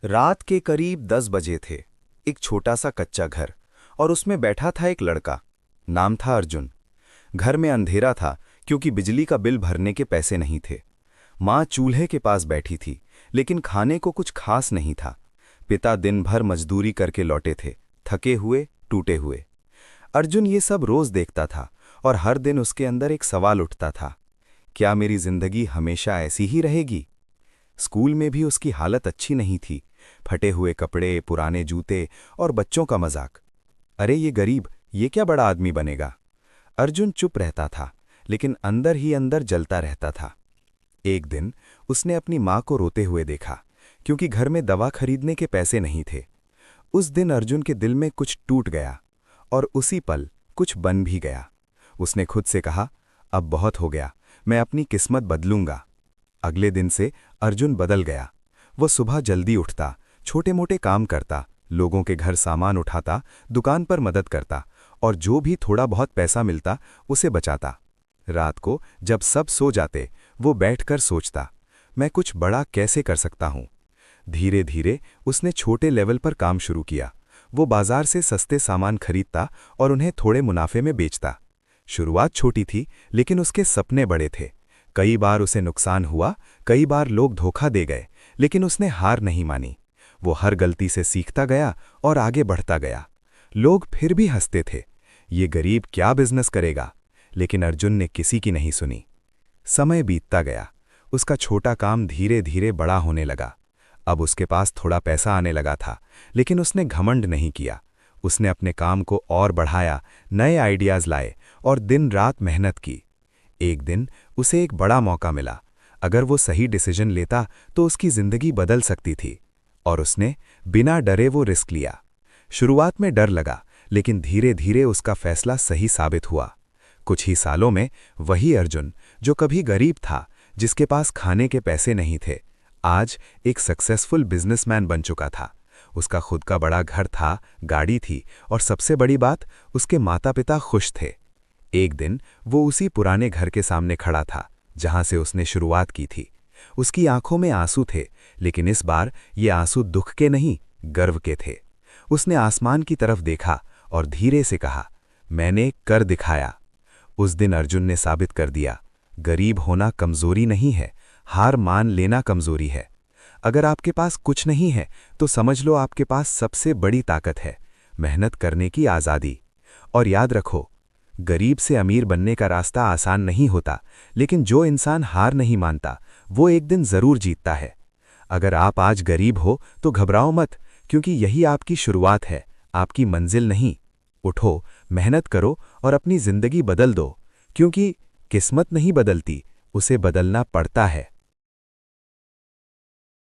रात के करीब 10 बजे थे। एक छोटा सा कच्चा घर और उसमें बैठा था एक लड़का। नाम था अर्जुन। घर में अंधेरा था क्योंकि बिजली का बिल भरने के पैसे नहीं थे। माँ चूल्हे के पास बैठी थी, लेकिन खाने को कुछ खास नहीं था। पिता दिन भर मजदूरी करके लौटे थे, थके हुए, टूटे हुए। अर्जुन ये सब रोज देखता था और हर दिन उसके अंदर एक सवाल उठता था, क्या मेरी जिंदगी हमेशा ऐसी ही रहेगी? स्कूल में भी उसकी हालत अच्छी नहीं थी। फटे हुए कपड़े, पुराने जूते और बच्चों का मजाक। अरे ये गरीब, ये क्या बड़ा आदमी बनेगा? अर्जुन चुप रहता था, लेकिन अंदर ही अंदर जलता रहता था। एक दिन उसने अपनी माँ को रोते हुए देखा, क्योंकि घर में दवा खरीदने के पैसे नहीं थे। उस दिन अर्जुन के दिल में कुछ टूट गया और उसी पल कुछ बन भी गया। उसने खुद से कहा, अब बहुत हो गया, मैं अपनी किस्मत बदलूंगा। अगले दिन से अर्जुन बदल गया। वो सुबह जल्दी उठता, छोटे मोटे काम करता, लोगों के घर सामान उठाता, दुकान पर मदद करता और जो भी थोड़ा बहुत पैसा मिलता उसे बचाता। रात को जब सब सो जाते, वो बैठकर सोचता, मैं कुछ बड़ा कैसे कर सकता हूँ। धीरे धीरे उसने छोटे लेवल पर काम शुरू किया। वो बाजार से सस्ते सामान खरीदता और उन्हें थोड़े मुनाफे में बेचता। शुरुआत छोटी थी, लेकिन उसके सपने बड़े थे। कई बार उसे नुकसान हुआ, कई बार लोग धोखा दे गए, लेकिन उसने हार नहीं मानी। वो हर गलती से सीखता गया और आगे बढ़ता गया। लोग फिर भी हंसते थे, ये गरीब क्या बिजनेस करेगा? लेकिन अर्जुन ने किसी की नहीं सुनी। समय बीतता गया। उसका छोटा काम धीरे धीरे बड़ा होने लगा। अब उसके पास थोड़ा पैसा आने लगा था, लेकिन उसने घमंड नहीं किया। उसने अपने काम को और बढ़ाया, नए आइडियाज लाए और दिन रात मेहनत की। एक दिन उसे एक बड़ा मौका मिला। अगर वो सही डिसीजन लेता तो उसकी जिंदगी बदल सकती थी, और उसने बिना डरे वो रिस्क लिया। शुरुआत में डर लगा, लेकिन धीरे धीरे उसका फैसला सही साबित हुआ। कुछ ही सालों में वही अर्जुन, जो कभी गरीब था, जिसके पास खाने के पैसे नहीं थे, आज एक सक्सेसफुल बिजनेसमैन बन चुका था। उसका खुद का बड़ा घर था, गाड़ी थी और सबसे बड़ी बात, उसके माता पिता खुश थे। एक दिन वो उसी पुराने घर के सामने खड़ा था, जहां से उसने शुरुआत की थी। उसकी आंखों में आंसू थे, लेकिन इस बार ये आंसू दुख के नहीं, गर्व के थे। उसने आसमान की तरफ देखा और धीरे से कहा, मैंने कर दिखाया। उस दिन अर्जुन ने साबित कर दिया, गरीब होना कमजोरी नहीं है, हार मान लेना कमजोरी है। अगर आपके पास कुछ नहीं है तो समझ लो आपके पास सबसे बड़ी ताकत है, मेहनत करने की आज़ादी। और याद रखो, गरीब से अमीर बनने का रास्ता आसान नहीं होता, लेकिन जो इंसान हार नहीं मानता वो एक दिन जरूर जीतता है। अगर आप आज गरीब हो तो घबराओ मत, क्योंकि यही आपकी शुरुआत है, आपकी मंजिल नहीं। उठो, मेहनत करो और अपनी जिंदगी बदल दो, क्योंकि किस्मत नहीं बदलती, उसे बदलना पड़ता है।